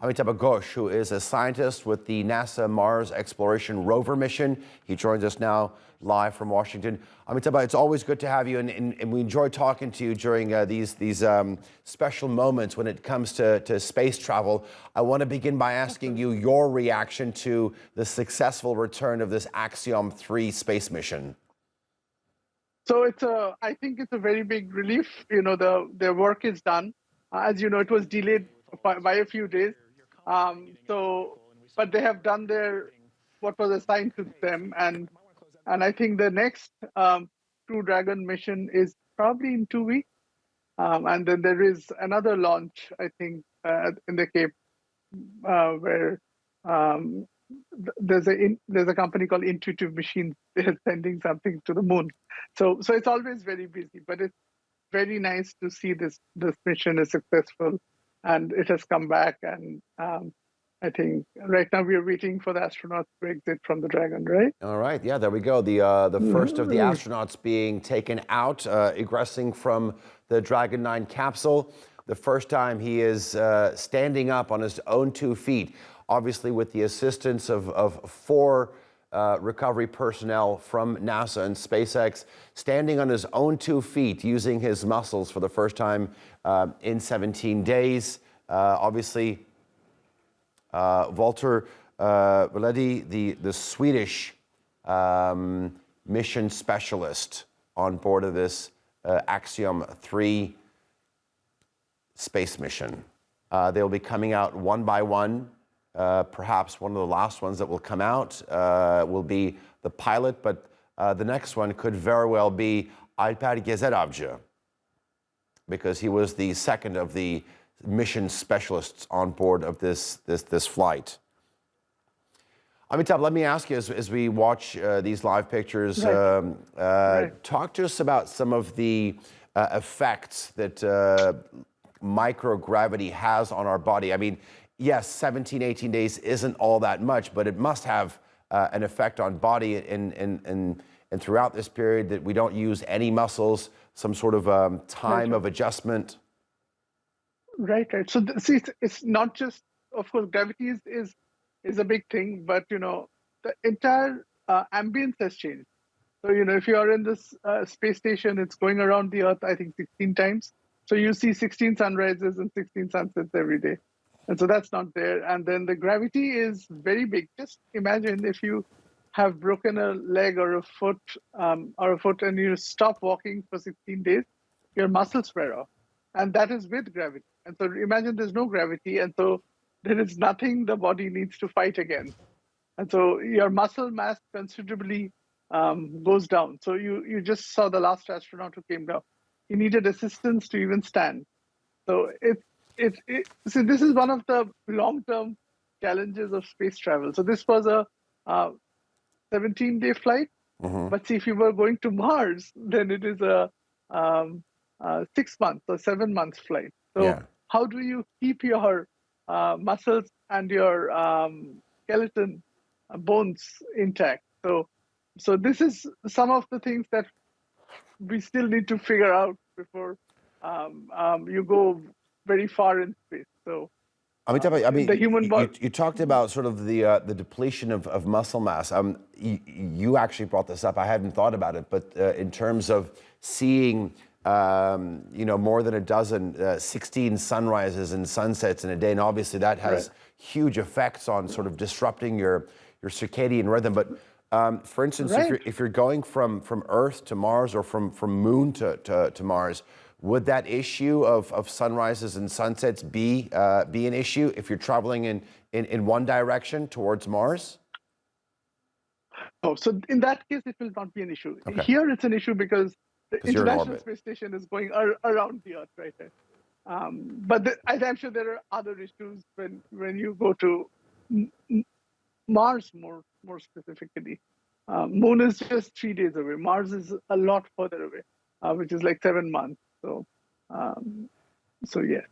Amitabha Ghosh, who is a scientist with the NASA Mars Exploration Rover mission. He joins us now live from Washington. Amitabha, it's always good to have you, and we enjoy talking to you during these special moments when it comes to space travel. I want to begin by asking you your reaction to the successful return of this Axiom 3 space mission. So I think it's a very big relief. Their work is done. As you know, it was delayed by a few days. But they have done what was assigned to them, and I think the next Crew Dragon mission is probably in 2 weeks, and then there is another launch, I think, in the Cape, where there's a company called Intuitive Machines. They're sending something to the moon, so it's always very busy. But it's very nice to see this mission is successful, and it has come back. And I think right now we are waiting for the astronauts to exit from the Dragon, right? All right, yeah, there we go. The first of the astronauts being taken out, egressing from the Dragon 9 capsule. The first time he is standing up on his own 2 feet, obviously with the assistance of 4 recovery personnel from NASA and SpaceX, standing on his own 2 feet, using his muscles for the first time in 17 days. Obviously, Walter Valedi, the Swedish mission specialist on board of this Axiom 3 space mission. They'll be coming out one by one. Perhaps one of the last ones that will come out will be the pilot, but the next one could very well be Alper Gezeravci, because he was the second of the mission specialists on board of this flight. Amitabh, let me ask you, as we watch these live pictures, talk to us about some of the effects that microgravity has on our body. I mean, yes, 17, 18 days isn't all that much, but it must have an effect on body and throughout this period that we don't use any muscles, some sort of time of adjustment. Right. So see, it's not just, of course, gravity is a big thing, but the entire ambience has changed. So if you are in this space station, it's going around the Earth, I think 16 times. So you see 16 sunrises and 16 sunsets every day. And so that's not there. And then the gravity is very big. Just imagine if you have broken a leg or a foot and you stop walking for 16 days, your muscles wear off. And that is with gravity. And so imagine there's no gravity. And so there is nothing the body needs to fight against. And so your muscle mass considerably goes down. So you just saw the last astronaut who came down. He needed assistance to even stand. So so this is one of the long-term challenges of space travel. So this was a 17-day flight. But see, if you were going to Mars, then it is a 6 months or 7 months flight. So how do you keep your muscles and your skeleton bones intact? So this is some of the things that we still need to figure out before you go very far in space. So, Amitabha, I mean, the human body. You talked about sort of the depletion of muscle mass. You actually brought this up. I hadn't thought about it, but in terms of seeing, more than a dozen, 16 sunrises and sunsets in a day, and obviously that has huge effects on sort of disrupting your circadian rhythm. But for instance, if you're going from Earth to Mars or from Moon to Mars, would that issue of sunrises and sunsets be an issue if you're traveling in one direction towards Mars? Oh, so in that case, it will not be an issue. Okay. Here, it's an issue because the International in Space Station is going around the Earth, right? But I'm sure there are other issues when you go to Mars more specifically. Moon is just 3 days away. Mars is a lot further away, which is like 7 months. So, yes.